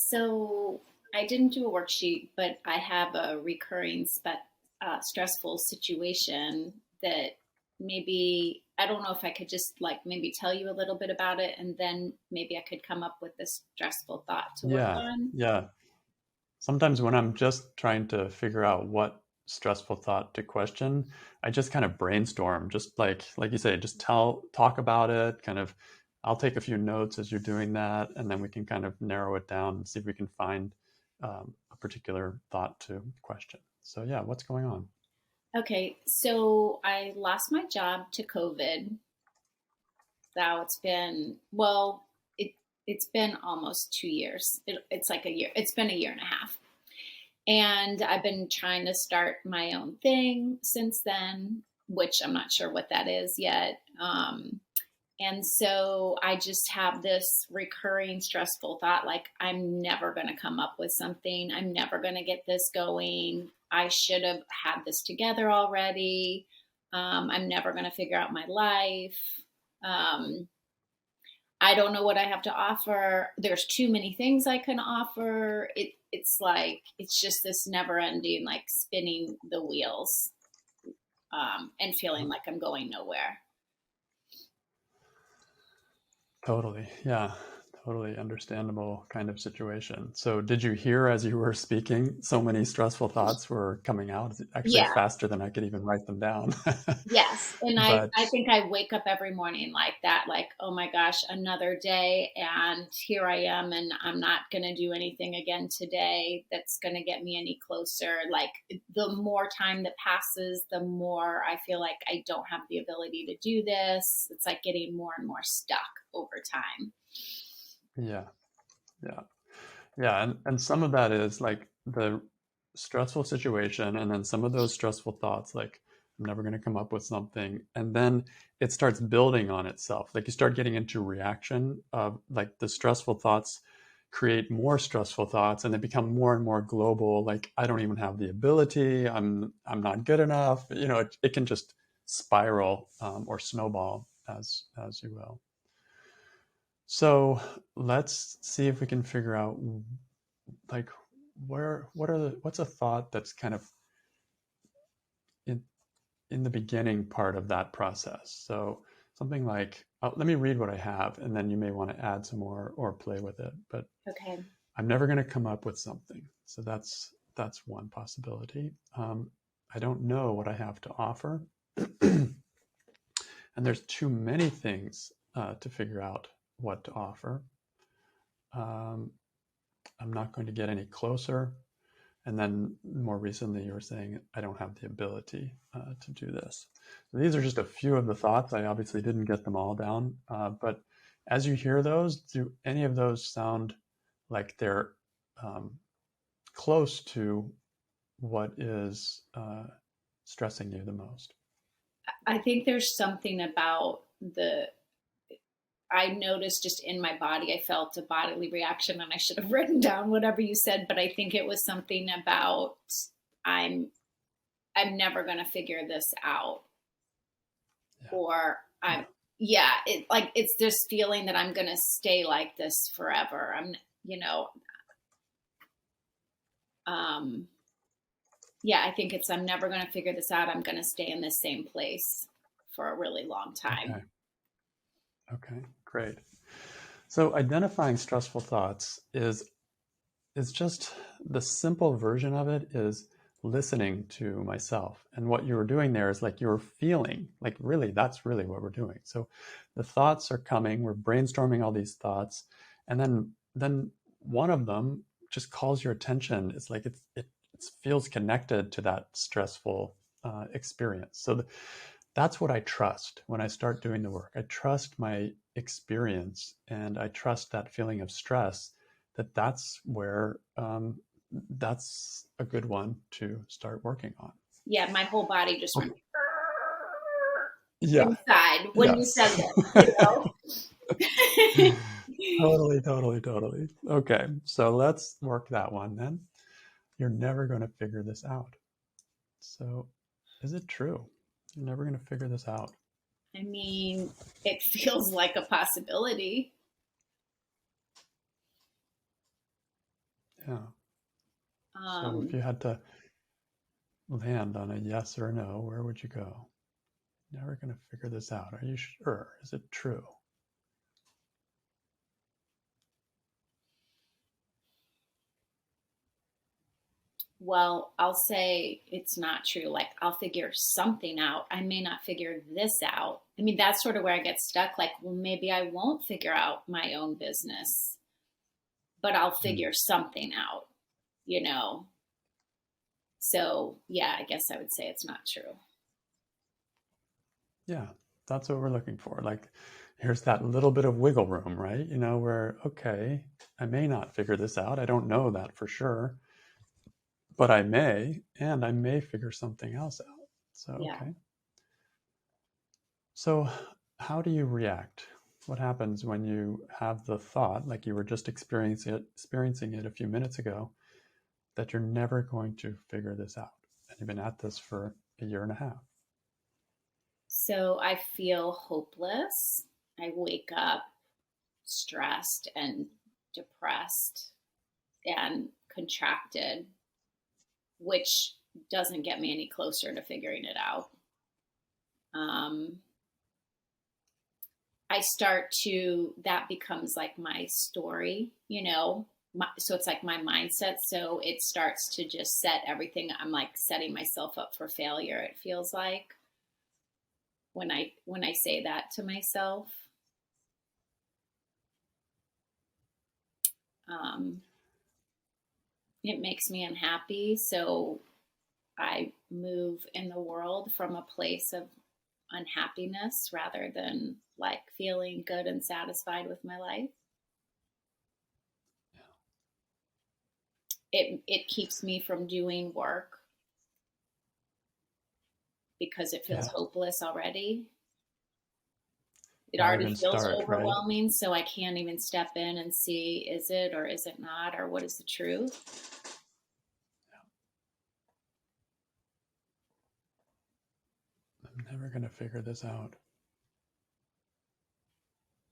So I didn't do a worksheet, but I have a recurring stressful situation that maybe I don't know if I could just like maybe tell you a little bit about it, and then maybe I could come up with this stressful thought to work Yeah, on. yeah. Sometimes when I'm just trying to figure out what stressful thought to question, I just kind of brainstorm, just like you say, just talk about it, kind of I'll take a few notes as you're doing that, and then we can kind of narrow it down and see if we can find a particular thought to question. So yeah, what's going on? Okay, so I lost my job to COVID. Now it's been almost 2 years. It's like a year. It's been a year and a half. And I've been trying to start my own thing since then, which I'm not sure what that is yet. And so I just have this recurring stressful thought like, I'm never going to come up with something. I'm never going to get this going. I should have had this together already. I'm never going to figure out my life. Um, I don't know what I have to offer. There's too many things I can offer. It's like it's just this never ending like spinning the wheels, and feeling like I'm going nowhere. Totally. Yeah. Totally understandable kind of situation. So, did you hear as you were speaking, so many stressful thoughts were coming out? It's actually Yeah. faster than I could even write them down. Yes. And But I think I wake up every morning like that, like, oh my gosh, another day. And here I am, and I'm not going to do anything again today that's going to get me any closer. Like, the more time that passes, the more I feel like I don't have the ability to do this. It's like getting more and more stuck over time. yeah, yeah, yeah. And some of that is like the stressful situation, and then some of those stressful thoughts, like, I'm never going to come up with something. And then it starts building on itself. Like, you start getting into reaction of like the stressful thoughts create more stressful thoughts, and they become more and more global. Like, I don't even have the ability. I'm not good enough. It can just spiral, or snowball, as you will. So let's see if we can figure out, like, what's a thought that's kind of in in the beginning part of that process. So something like, let me read what I have, and then you may want to add some more or play with it. But Okay. I'm never going to come up with something. So that's one possibility. I don't know what I have to offer, and there's too many things to figure out what to offer. Um, I'm not going to get any closer. And then more recently, you were saying, I don't have the ability to do this. So these are just a few of the thoughts. I obviously didn't get them all down. But as you hear those, do any of those sound like they're um, close to what is stressing you the most? I think there's something about I noticed just in my body, I felt a bodily reaction, and I should have written down whatever you said, but I think it was something about I'm I'm never going to figure this out, Yeah. or Yeah. yeah, it's this feeling that I'm going to stay like this forever. You know, um, yeah, I think I'm never going to figure this out. I'm going to stay in this same place for a really long time. Okay. Okay. Great. So identifying stressful thoughts is just the simple version of it is listening to myself. And what you were doing there is like you're feeling, like, really, that's really what we're doing. So the thoughts are coming, we're brainstorming all these thoughts, and then one of them just calls your attention. It's like it feels connected to that stressful experience. So that's what I trust when I start doing the work. I trust my experience, and I trust that feeling of stress, that's where that's a good one to start working on. Yeah, my whole body just went Okay. Yeah. inside when you Yes. said that. Totally, totally, totally. Okay. So let's work that one then. You're never going to figure this out. So is it true? You're never going to figure this out. I mean, it feels like a possibility. Yeah. So if Um, you had to land on a yes or a no, where would you go? Never going to figure this out. Are you sure? Is it true? well, I'll say it's not true. Like, I'll figure something out. I may not figure this out. I mean, that's sort of where I get stuck. Like, well, maybe I won't figure out my own business, but I'll Mm. figure something out, you know? So, yeah, I guess I would say it's not true. Yeah, that's what we're looking for. Like, here's that little bit of wiggle room, right? Where, okay, I may not figure this out. I don't know that for sure, but I may, and I may figure something else out. So, Yeah. okay. So, how do you react? What happens when you have the thought, like you were just experiencing it a few minutes ago, that you're never going to figure this out? And you've been at this for a year and a half. So I feel hopeless. I wake up stressed and depressed and contracted, which doesn't get me any closer to figuring it out. Um, that becomes like my story, so it's like my mindset. So it starts to just set everything. I'm like setting myself up for failure. It feels like when I say that to myself. Um, it makes me unhappy. So I move in the world from a place of unhappiness rather than like feeling good and satisfied with my life. It keeps me from doing work because it feels Yeah, hopeless already. It why already even feels start, right? overwhelming, so I can't even step in and see, is it or is it not, or what is the truth. I'm never going to figure this out.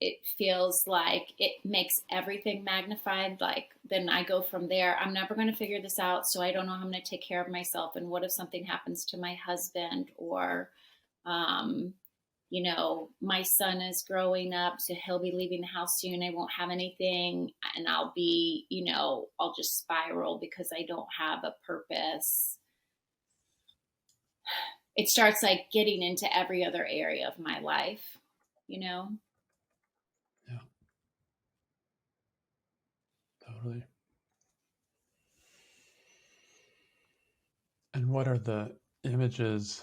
It feels like it makes everything magnified. Like, then I go from there. I'm never going to figure this out. So I don't know how I'm going to take care of myself. And what if something happens to my husband? Or, um, my son is growing up, so he'll be leaving the house soon. I won't have anything. And I'll just spiral because I don't have a purpose. It starts like getting into every other area of my life, you know? Yeah, totally. And what are the images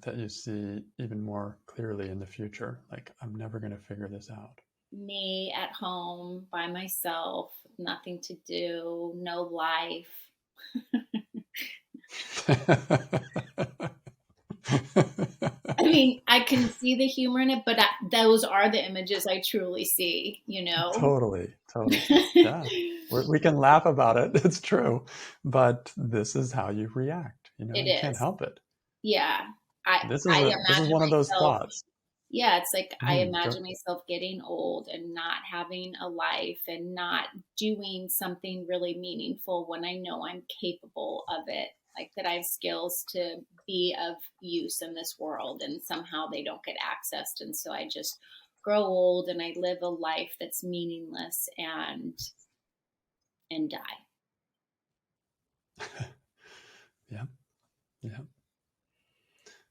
that you see even more clearly in the future? Like, I'm never going to figure this out. Me at home by myself, nothing to do, no life. I mean, I can see the humor in it, but those are the images I truly see, you know? Totally, totally. Yeah. We can laugh about it. It's true. But this is how you react. It You can't is. help it. Yeah. I This I is imagine one of those myself, thoughts. yeah, it's like I Go. imagine myself getting old and not having a life and not doing something really meaningful when I know I'm capable of it. Like that I have skills to be of use in this world and somehow they don't get accessed. And so I just grow old and I live a life that's meaningless and die. Yeah. Yeah.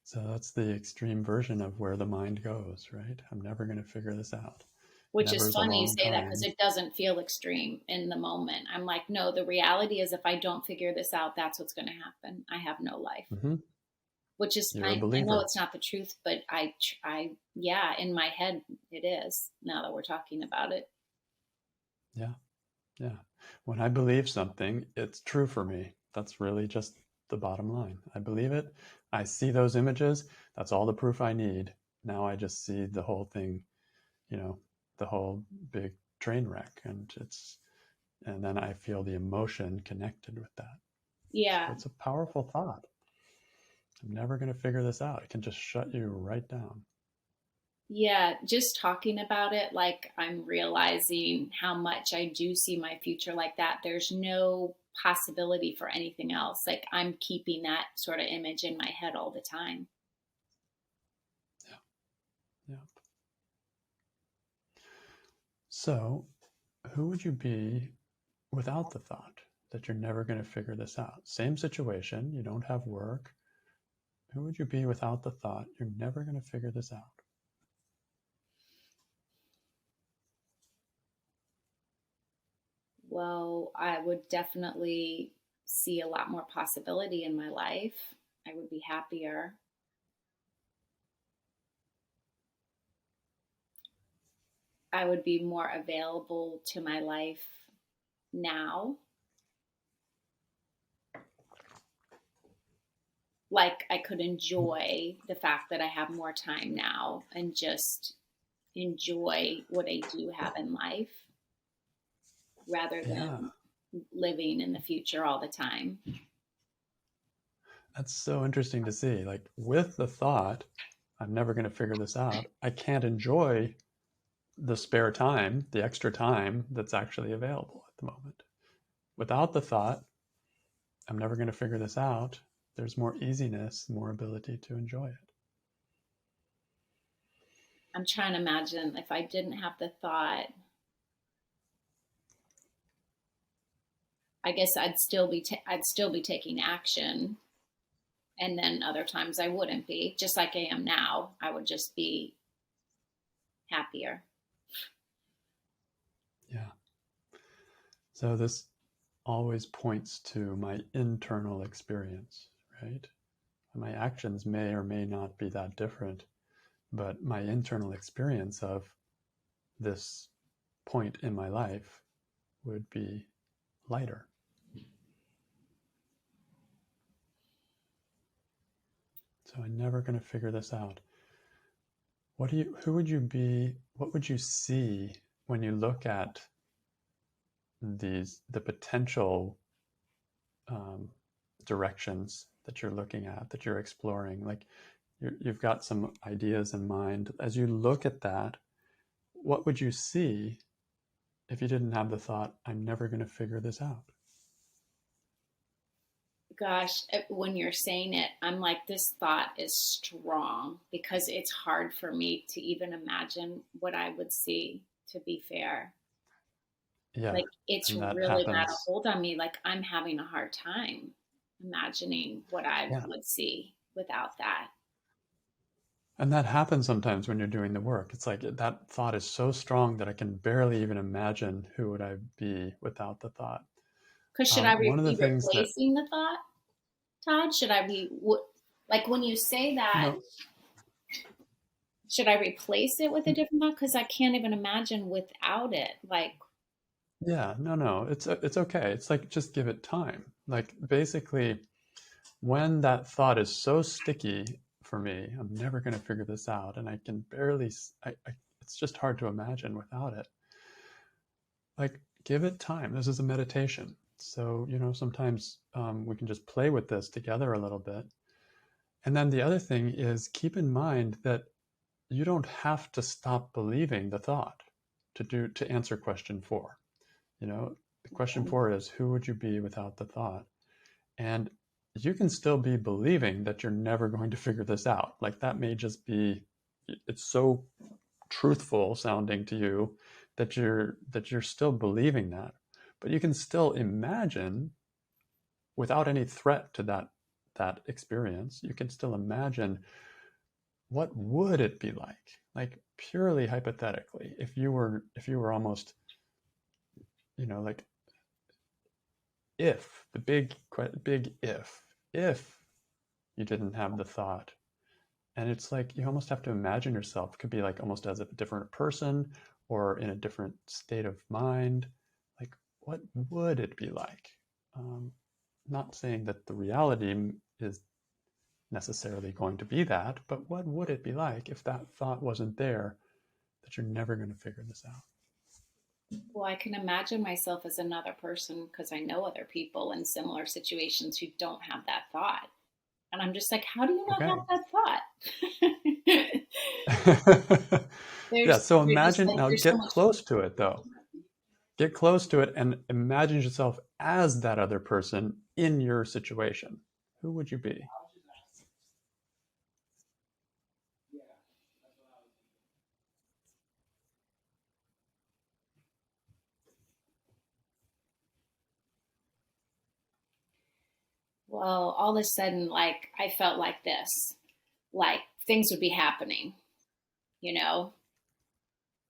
So that's the extreme version of where the mind goes, right? I'm never going to figure this out. Which Never is is a funny you long say that because time. it doesn't feel extreme in the moment. I'm like, no, the reality is if I don't figure this out, that's what's going to happen. I have no life. Hmm. Which is, You're a I know believer. it's not the truth, but yeah, in my head it is now that we're talking about it. Yeah. Yeah. When I believe something, it's true for me. That's really just the bottom line. I believe it. I see those images. That's all the proof I need. Now I just see the whole thing, you know, the whole big train wreck. And then I feel the emotion connected with that. So Yeah. it's a powerful thought. I'm never going to figure this out. It can just shut you right down. Yeah, just talking about it, like I'm realizing how much I do see my future like that. There's no possibility for anything else. Like I'm keeping that sort of image in my head all the time. Yeah. Yeah. So, who would you be without the thought that you're never going to figure this out? Same situation, you don't have work. Who would you be without the thought you're never going to figure this out? Well, I would definitely see a lot more possibility in my life. I would be happier. I would be more available to my life now. Like I could enjoy the fact that I have more time now and just enjoy what I do have in life rather Yeah, than living in the future all the time. that's so interesting to see. Like, with the thought, I'm never going to figure this out, I can't enjoy the spare time, the extra time that's actually available at the moment. Without the thought, I'm never going to figure this out, there's more easiness, more ability to enjoy it. I'm trying to imagine if I didn't have the thought, I guess I'd still be taking action, and then other times I wouldn't be, just like I am now. I would just be happier. Yeah. So this always points to my internal experience, right? My actions may or may not be that different, but my internal experience of this point in my life would be lighter. So I'm never going to figure this out. Who would you be? What would you see when you look at the potential um, directions that you're looking at, that you're exploring? Like you've got some ideas in mind. As you look at that, what would you see if you didn't have the thought, I'm never going to figure this out? Gosh, when you're saying it, I'm like, this thought is strong because it's hard for me to even imagine what I would see, to be fair. Yeah. Like, it's And that really got a happens. hold on me. Like, I'm having a hard time imagining what I Yeah. would see without that. And that happens sometimes when you're doing the work. It's like that thought is so strong that I can barely even imagine who would I be without the thought. Because should I One of the be things that, replacing the thought, Todd? Should I be, like, when you say that, no, should I replace it with a different thought? Because I can't even imagine without it. Like, yeah, no, it's okay. It's like just give it time. Like basically, when that thought is so sticky for me, I'm never going to figure this out, and I can barely. It's just hard to imagine without it. Like give it time. This is a meditation, so sometimes we can just play with this together a little bit. And then the other thing is keep in mind that you don't have to stop believing the thought to answer question 4. Question 4 is who would you be without the thought? And you can still be believing that you're never going to figure this out. Like that may just be, it's so truthful sounding to you that you're still believing that. But you can still imagine without any threat to that experience, you can still imagine what would it be like purely hypothetically, if you were almost, like if the big if you didn't have the thought. And it's like you almost have to imagine yourself. It could be like almost as a different person or in a different state of mind. Like, what would it be like? Um, Not saying that the reality is necessarily going to be that, but what would it be like if that thought wasn't there, that you're never going to figure this out? well, I can imagine myself as another person because I know other people in similar situations who don't have that thought. And I'm just like, how do you not Okay. have that thought? Yeah, so They're just imagine like, now there's so get much. close to it though. Get close to it and imagine yourself as that other person in your situation. Who would you be? Well, all of a sudden, like, I felt like this, like things would be happening, you know,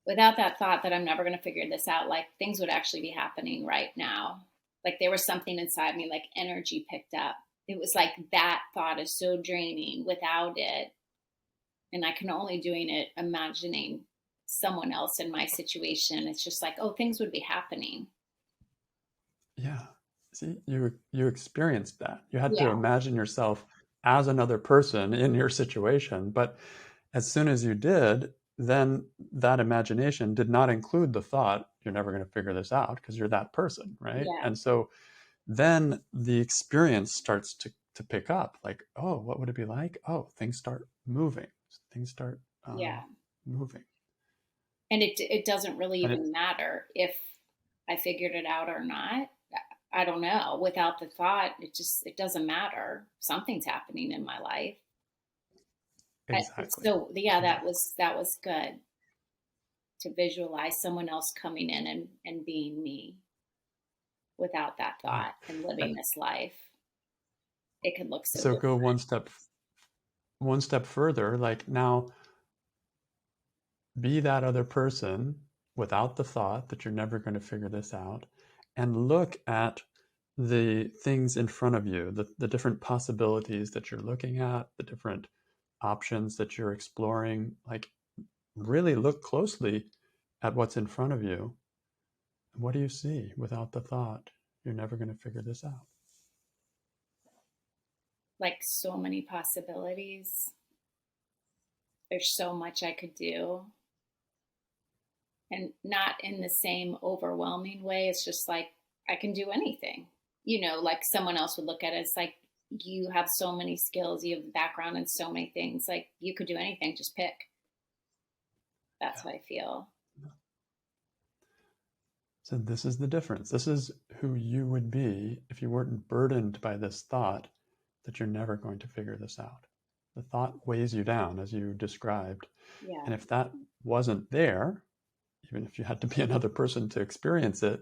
without that thought that I'm never going to figure this out, like things would actually be happening right now. Like there was something inside me, like energy picked up. It was like that thought is so draining without it. And I can only doing it, imagining someone else in my situation. It's just like, oh, things would be happening. Yeah. See, you experienced that. You had to Yeah. imagine yourself as another person in your situation, but as soon as you did, then that imagination did not include the thought, you're never going to figure this out because you're that person, right? Yeah. And so then the experience starts to pick up like, oh, what would it be like? Oh, things start moving. Things start Yeah. moving. And it doesn't really And it, even matter if I figured it out or not. I don't know. Without the thought, it doesn't matter. Something's happening in my life. exactly. So yeah, Exactly. that was good to visualize someone else coming in and being me without that Yeah. thought and living And this life. It could look so so go different. one step further, like now be that other person without the thought that you're never going to figure this out and look at the things in front of you, the different possibilities that you're looking at, the different options that you're exploring. Like, really look closely at what's in front of you. What do you see without the thought? You're never going to figure this out. Like so many possibilities. There's so much I could do. And not in the same overwhelming way. It's just like I can do anything. Like someone else would look at it. It's like you have so many skills, you have the background in so many things. Like you could do anything, just pick. That's Yeah. how I feel. So this is the difference. This is who you would be if you weren't burdened by this thought that you're never going to figure this out. The thought weighs you down, as you described. Yeah. And if that wasn't there, even if you had to be another person to experience it,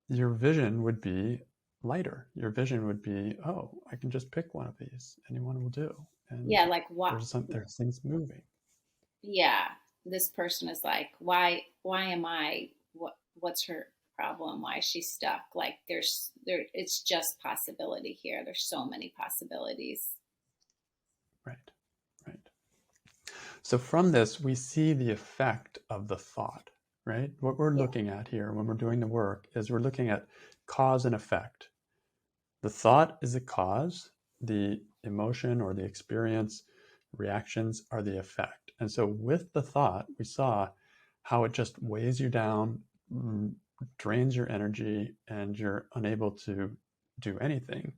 your vision would be lighter. Your vision would be, oh, I can just pick one of these. Anyone will do. And Yeah. Like what? there's things moving. Yeah. This person is like, why am I, what's her problem? Why is she stuck? Like it's just possibility here. There's so many possibilities. Right. Right. So from this, we see the effect of the thought, right? What we're Yeah. looking at here when we're doing the work is we're looking at cause and effect. The thought is the cause, the emotion or the experience, reactions are the effect. And so with the thought, we saw how it just weighs you down, drains your energy, and you're unable to do anything.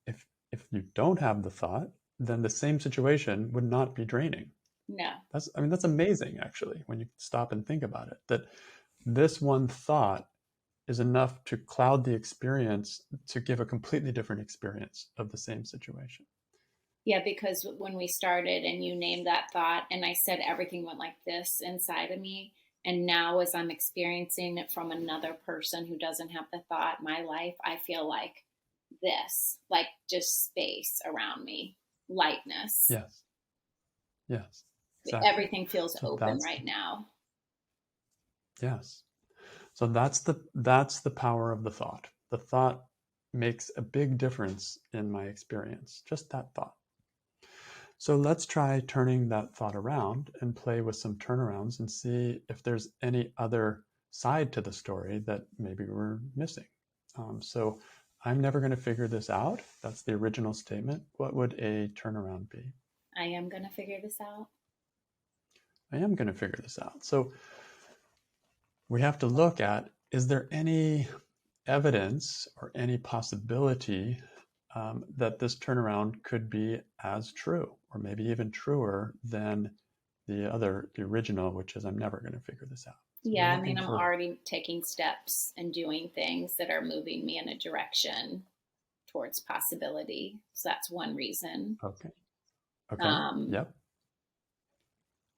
If you don't have the thought, then the same situation would not be draining. No. That's amazing actually when you stop and think about it. That this one thought is enough to cloud the experience to give a completely different experience of the same situation. Yeah, because when we started and you named that thought, and I said everything went like this inside of me. And now, as I'm experiencing it from another person who doesn't have the thought, my life, I feel like this, like just space around me, lightness. Yes, yes, exactly. Everything feels So open that's right now. yes. So that's the power of the thought. The thought makes a big difference in my experience. Just that thought. So let's try turning that thought around and play with some turnarounds and see if there's any other side to the story that maybe we're missing. So I'm never going to figure this out. That's the original statement. What would a turnaround be? I am going to figure this out. I am going to figure this out. So we have to look at, is there any evidence or any possibility that this turnaround could be as true, or maybe even truer than the original, which is I'm never going to figure this out. So we're Yeah, I looking mean, I'm for, already taking steps and doing things that are moving me in a direction towards possibility. So that's one reason. okay, okay, Um, yep,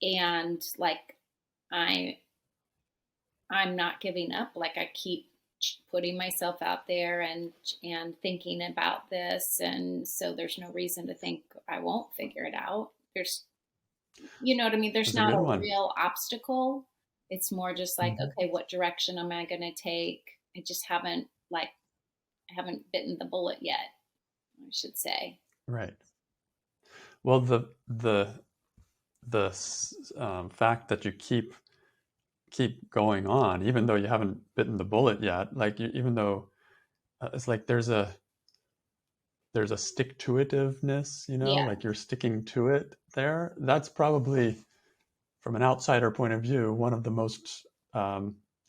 and like I I'm not giving up. Like I keep putting myself out there and thinking about this, and so there's no reason to think I won't figure it out. There's, you know what I mean? There's that's a not good a one. real obstacle. It's more just like, Hmm. okay, what direction am I going to take? I just haven't bitten the bullet yet, I should say. Right. Well, the fact that you keep going on, even though you haven't bitten the bullet yet, like even though it's like there's a stick to itiveness, Yeah. like you're sticking to it there. That's probably, from an outsider point of view, one of the most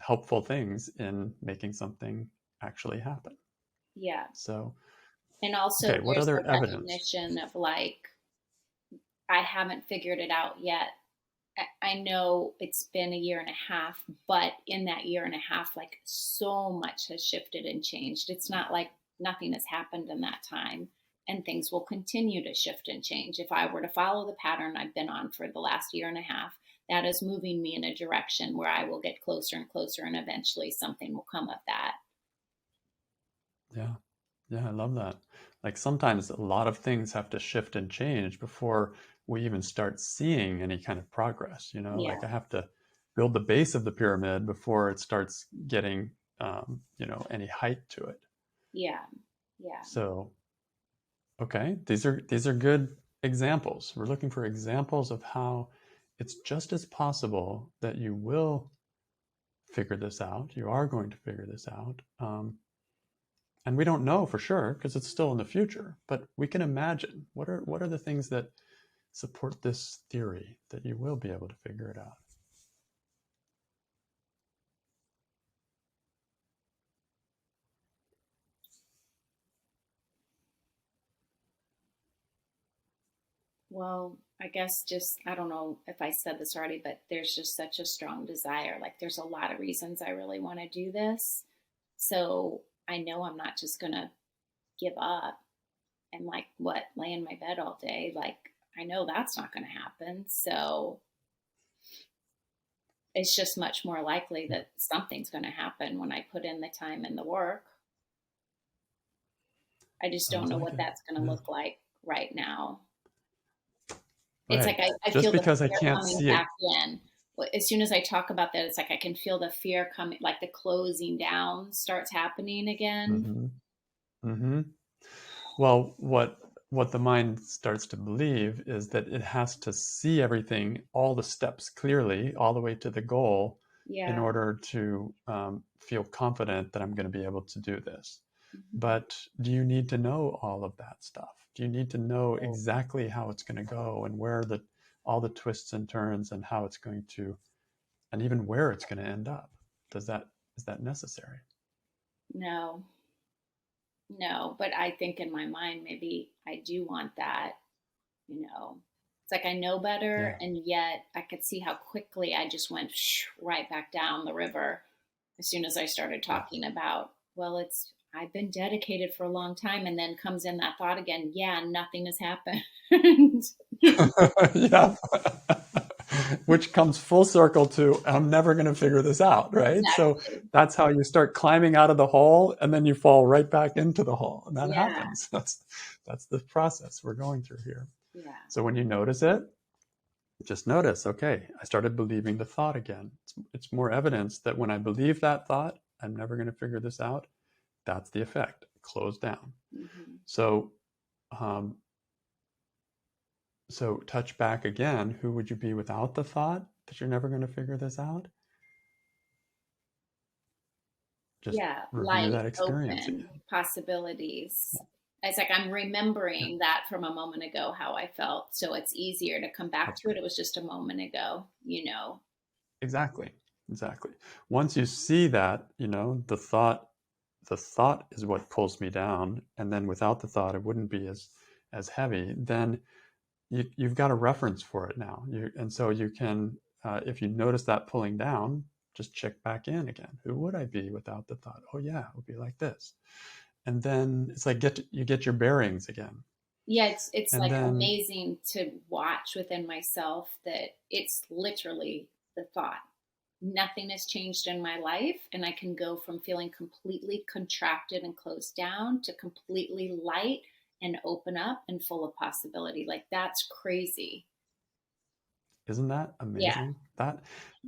helpful things in making something actually happen. Yeah. So, And also okay, what there's the other evidence? recognition of like, I haven't figured it out yet. I know it's been a year and a half, but in that year and a half, like so much has shifted and changed. It's not like nothing has happened in that time, and things will continue to shift and change. If I were to follow the pattern I've been on for the last year and a half, that is moving me in a direction where I will get closer and closer, and eventually something will come of that. Yeah. Yeah, I love that. Like sometimes a lot of things have to shift and change before we even start seeing any kind of progress. Yeah, Like I have to build the base of the pyramid before it starts getting, any height to it. yeah, yeah, So, okay, these are good examples. We're looking for examples of how it's just as possible that you will figure this out. You are going to figure this out. And we don't know for sure because it's still in the future, but we can imagine what are the things that support this theory that you will be able to figure it out. well, I guess just, I don't know if I said this already, but there's just such a strong desire. Like, there's a lot of reasons I really want to do this. So I know I'm not just going to give up and, like, what, lay in my bed all day. Like, I know that's not going to happen. So it's just much more likely that something's going to happen when I put in the time and the work. I just don't Sounds know like what it. that's going to Yeah. look like right now. It's Right. like I Just feel the because I fear can't coming see it. back in. As soon as I talk about that, it's like I can feel the fear coming, like the closing down starts happening again. Hmm. Hmm. Well, what the mind starts to believe is that it has to see everything, all the steps clearly, all the way to the goal, in Yeah. order to feel confident that I'm going to be able to do this. Mhm. But do you need to know all of that stuff? Do you need to know exactly how it's going to go and where all the twists and turns and how it's going to, and even where it's going to end up? Is that necessary? No, no. But I think in my mind, maybe I do want that, you know. It's like I know better, Yeah. and yet I could see how quickly I just went right back down the river as soon as I started Yeah. talking about, well, I've been dedicated for a long time, and then comes in that thought again, yeah, nothing has happened. Yeah. Which comes full circle to I'm never going to figure this out, right? So Exactly. that's how you start climbing out of the hole and then you fall right back into the hole. And that Yeah, happens. That's the process we're going through here. yeah, So when you notice it, just notice, okay, I started believing the thought again. It's more evidence that when I believe that thought, I'm never going to figure this out. That's the effect. Close down. hmm, So um, so touch back again. Who would you be without the thought that you're never going to figure this out? Just yeah, review light, that experience open, again. possibilities. It's like I'm Yeah, remembering that from a moment ago how I felt, so it's easier to come back that's to it. great. It was just a moment ago, you know. Exactly. Exactly. Once you see that, the thought the thought is what pulls me down, and then without the thought, it wouldn't be as heavy, then you've got a reference for it now. And so you can, if you notice that pulling down, just check back in again. Who would I be without the thought? Oh yeah, it would be like this. And then it's like you get your bearings again. Yeah, it's And like then amazing to watch within myself that it's literally the thought. Nothing has changed in my life, and I can go from feeling completely contracted and closed down to completely light and open up and full of possibility. Like that's crazy. isn't that Yeah. amazing? That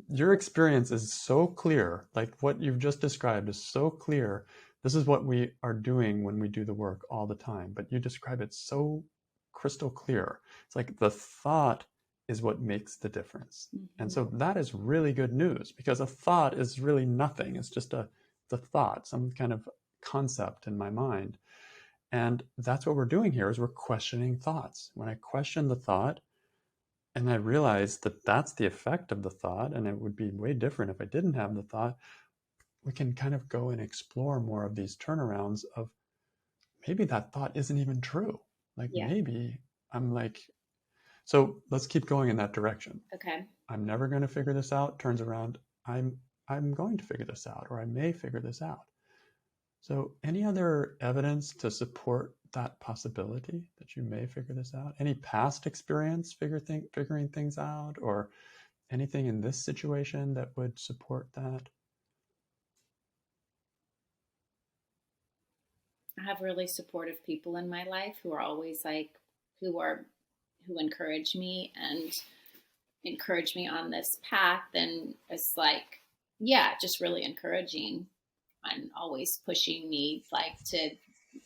your experience is so clear. Like what you've just described is so clear. This is what we are doing when we do the work all the time, but you describe it so crystal clear. It's like the thought is what makes the difference. And Hmm. so that is really good news, because a thought is really nothing. It's just the thought, some kind of concept in my mind. And that's what we're doing here is we're questioning thoughts. When I question the thought, and I realized that that's the effect of the thought, and it would be way different if I didn't have the thought, we can kind of go and explore more of these turnarounds of maybe that thought isn't even true. Like Yeah. maybe I'm like, so let's keep going in that direction. Okay. I'm never going to figure this out. Turns around, I'm going to figure this out, or I may figure this out. So any other evidence to support that possibility that you may figure this out? Any past experience figuring things out, or anything in this situation that would support that? I have really supportive people in my life who are always like, who are, who encourage me on this path. And it's like, yeah, just really encouraging and always pushing me like to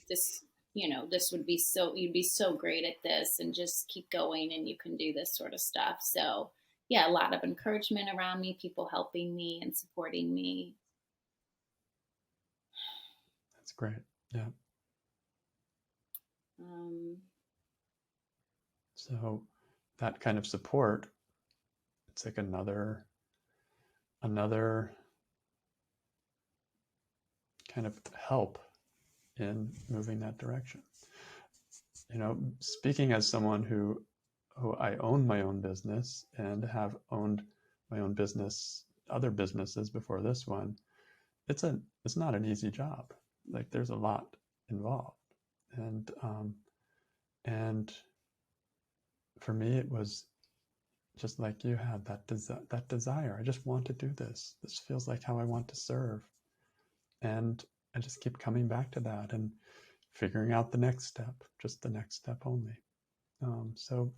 this, this would be so, you'd be so great at this and just keep going and you can do this sort of stuff. So yeah, a lot of encouragement around me, people helping me and supporting me. That's great. Yeah. Um, So that kind of support, it's like another kind of help in moving that direction. Speaking as someone who I own my own business and have owned my own business, other businesses before this one, it's not an easy job. Like there's a lot involved, and for me it was just like you had that desire. I just want to do this. This feels like how I want to serve, and I just keep coming back to that and figuring out the next step, just the next step only. So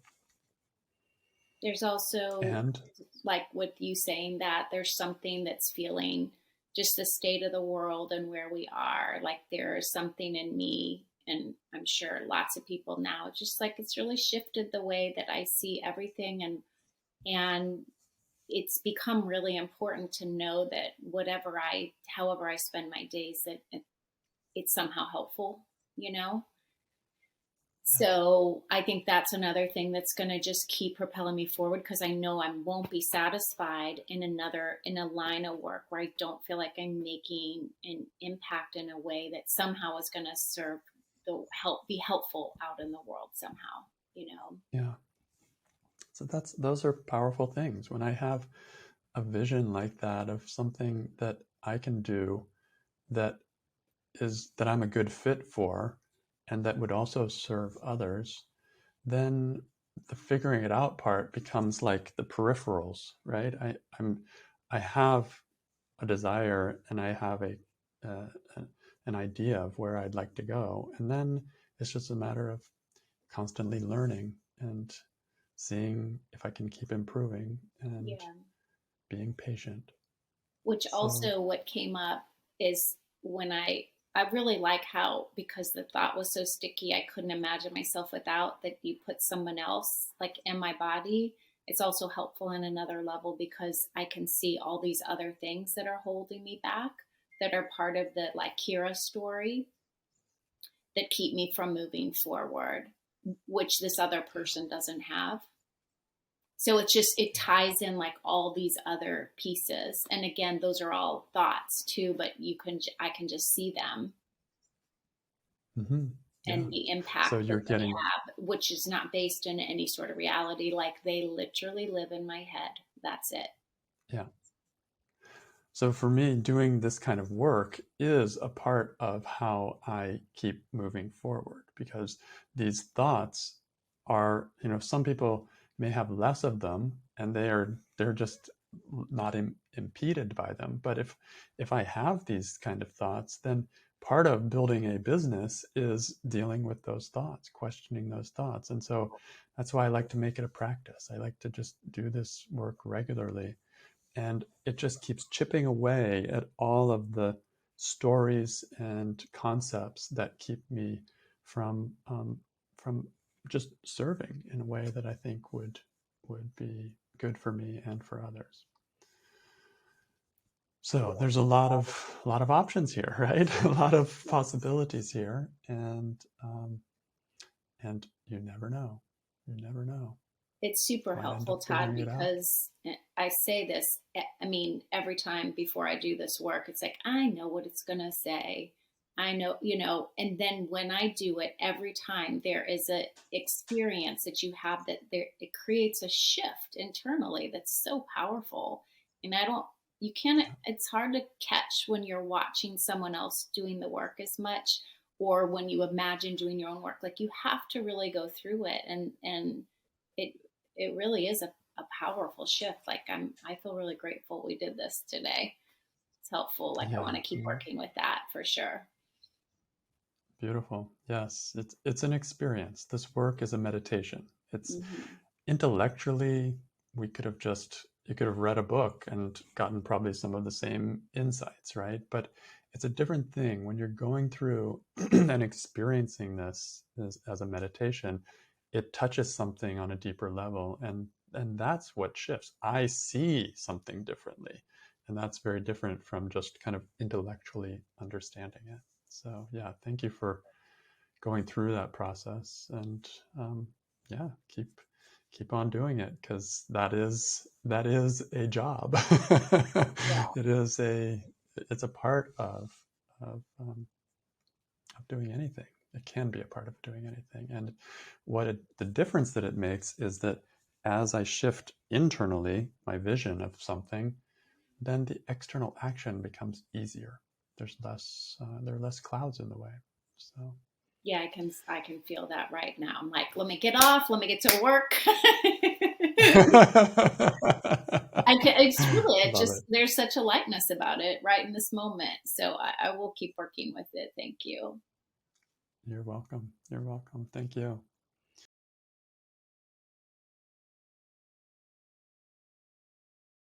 there's also, and like with you saying that, there's something that's feeling just the state of the world and where we are. Like there's something in me, and I'm sure lots of people now, just like it's really shifted the way that I see everything. And it's become really important to know that however I spend my days, that it's somehow helpful, you know? yeah, So I think that's another thing that's going to just keep propelling me forward, because I know I won't be satisfied in a line of work where I don't feel like I'm making an impact in a way that somehow is going to be helpful out in the world somehow, you know? yeah. So those are powerful things. When I have a vision like that of something that I can do that that I'm a good fit for, and that would also serve others, then the figuring it out part becomes like the peripherals, right? I have a desire, and I have uh, an idea of where I'd like to go, and then it's just a matter of constantly learning and seeing if I can keep improving and Yeah. being patient. Which So also what came up is when I really like how, because the thought was so sticky, I couldn't imagine myself without, that you put someone else like in my body. It's also helpful in another level because I can see all these other things that are holding me back, that are part of the like Kira story, that keep me from moving forward, which this other person doesn't have. So it's just, it ties in like all these other pieces. And again, those are all thoughts too, but I can just see them Hmm. Yeah. and the So impact you're that they getting, have, which is not based in any sort of reality. Like they literally live in my head. That's it. yeah. So for me, doing this kind of work is a part of how I keep moving forward, because these thoughts are, some people may have less of them and they're just not impeded by them. But if I have these kind of thoughts, then part of building a business is dealing with those thoughts, questioning those thoughts. And so that's why I like to make it a practice. I like to just do this work regularly, and it just keeps chipping away at all of the stories and concepts that keep me from just serving in a way that I think would be good for me and for others. So there's a lot of options here, right? A lot of possibilities here, and you never know. You never know. It's super Might end helpful, up Todd, figuring it out. because I say this, I mean, every time before I do this work, it's like, I know what it's going to say. I know, and then when I do it, every time there is a experience that you have that there, it creates a shift internally that's so powerful. And you can't, it's hard to catch when you're watching someone else doing the work as much, or when you imagine doing your own work. Like you have to really go through it, and it it really is a powerful shift. Like I feel really grateful we did this today. It's helpful. Like I Yeah, want to keep working with that for sure. beautiful. Yes, it's an experience. This work is a meditation. It's Hmm. intellectually, we could have just you could have read a book and gotten probably some of the same insights, right? But it's a different thing when you're going through and experiencing this as a meditation. It touches something on a deeper level, and that's what shifts. I see something differently, and that's very different from just kind of intellectually understanding it. So yeah, thank you for going through that process, and yeah, keep on doing it, because that is a job. Yeah. It's a part of of doing anything. It can be a part of doing anything, and the difference that it makes is that as I shift internally my vision of something, then the external action becomes easier. There are less clouds in the way. So Yeah, I can feel that right now. I'm like, let me get off, let me get to work. It's really, it love just, it. there's such a lightness about it right in this moment. So I will keep working with it. Thank you. You're welcome. You're welcome. Thank you.